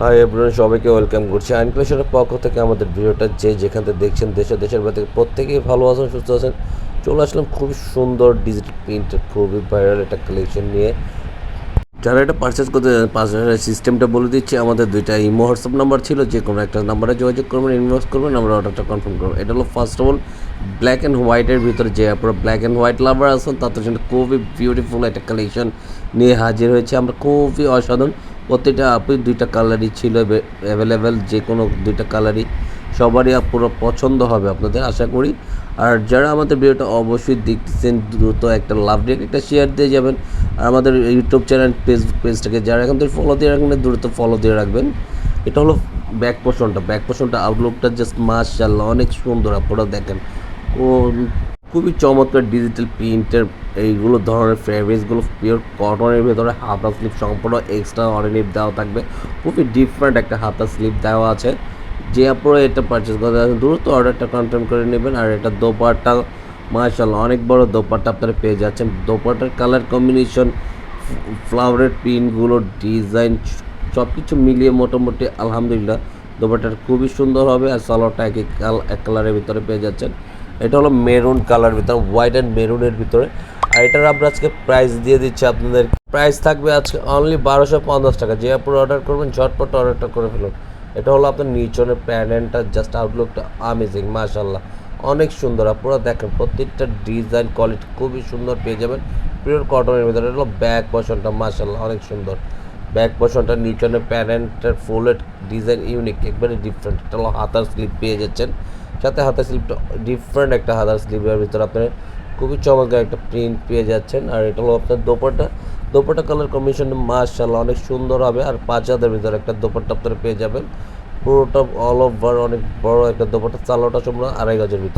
Hi everyone, সবাইকে welcome করছি আইনক্লেশনের পক্ষ থেকে। আমাদের ভিডিওটা যে যেখান থেকে দেখছেন, দেশের বাইরে থেকে, প্রত্যেকেই ভালো আছেন, সুস্থ আছেন। চলে আসলাম খুবই সুন্দর ডিজিটাল প্রিন্টের খুবই ভাইরাল একটা কালেকশন নিয়ে। যারা এটা পারচেস করতে পারচেস সিস্টেমটা বলে দিচ্ছি। আমাদের দুইটা ইমো হোয়াটসঅ্যাপ নাম্বার ছিল, যে কোনো একটা নাম্বারে যোগাযোগ করবেন, ইনবক্স করবেন, আমরা অর্ডারটা কনফার্ম করবো। এটা হলো first of all black and হোয়াইটের ভিতরে, যে আপনারা ব্ল্যাক অ্যান্ড হোয়াইট লাভার আছেন তাদের জন্য খুবই বিউটিফুল একটা কালেকশন নিয়ে হাজির হয়েছে আমরা। খুবই অসাধারণ, প্রত্যেকটা আপনি দুইটা কালারই ছিল অ্যাভেলেবেল, যে কোনো দুইটা কালারই সবারই পুরো পছন্দ হবে আপনাদের আশা করি। আর যারা আমাদের ভিডিওটা অবশ্যই দেখতেছেন, দ্রুত একটা লাভ রেখে একটা শেয়ার দিয়ে যাবেন। আর আমাদের ইউটিউব চ্যানেল পেজটাকে যারা এখন থেকে ফলো দিয়ে রাখবেন, দ্রুত ফলো দিয়ে রাখবেন। এটা হলো ব্যাক পোর্শনটা আউটলুকটা জাস্ট মাশাআল্লাহ অনেক সুন্দর, আপনারা দেখেন। ও খুবই চমৎকার ডিজিটাল প্রিন্টের এইগুলো ধরনের ফেব্রিক্সগুলো পিওর কটনের ভেতরে হাতা স্লিপ সম্পূর্ণ এক্সট্রা অর্ডিনেট দেওয়া থাকবে। খুবই ডিফারেন্ট একটা হাতা স্লিপ দেওয়া আছে। যে আপনারা এটা পারচেস করতে আছেন দ্রুত অর্ডারটা কনফার্ম করে নেবেন। আর এটা দোপাট্টা মাশাআল্লাহ অনেক বড় দোপাট্টা আপনারা পেয়ে যাচ্ছেন। দোপাট্টার কালার কম্বিনেশন, ফ্লাওয়ারের প্রিন্টগুলো, ডিজাইন সব কিছু মিলিয়ে মোটামুটি আলহামদুলিল্লাহ দোপাট্টাটা খুবই সুন্দর হবে। আর সালোয়ারটা এক কালারের ভিতরে পেয়ে যাচ্ছেন। এটা হলো মেরুন কালার ভিতরে, হোয়াইট অ্যান্ড মেরুনের ভিতরে। আর এটার আমরা আজকে প্রাইস দিয়ে দিচ্ছি আপনাদের। প্রাইস থাকবে আজকে অনলি 1250 টাকা। যে আপনারা অর্ডার করবেন ঝটপট অর্ডারটা করে ফেলুন। এটা হলো আপনার নিচনের প্যানেলটা, জাস্ট আউটলুকটা আমেজিং মাশাআল্লাহ অনেক সুন্দর। আপনারা দেখেন প্রত্যেকটা ডিজাইন কোয়ালিটি খুবই সুন্দর পেয়ে যাবেন পিওর কটনের ভিতরে। এটা হলো ব্যাক পোর্শনটা মাশাআল্লাহ অনেক সুন্দর। ব্যাক পোর্শনটা নিচনের প্যানেলটার ফুলের ডিজাইন ইউনিক, একবারে ডিফারেন্ট। এটা হলো হাতার স্লিপ পেয়ে যাচ্ছেন, সাথে হাতার স্লিপটা ডিফারেন্ট একটা হাতার স্লিপের ভিতরে আপনার খুবই চমৎকার একটা প্রিন্ট পেয়ে যাচ্ছেন। আর এটা হলো আপনার দোপাট্টা কালার কম্বিনেশন মাশাআল্লাহ অনেক সুন্দর হবে। আর 5 হাতের ভিতরে একটা দোপাট্টা আপনারা পেয়ে যাবেন, পুরোটা অল ওভার অনেক বড় একটা দোপাট্টা। চালোটা সম্পূর্ণ 2.5 গজের ভিতরে।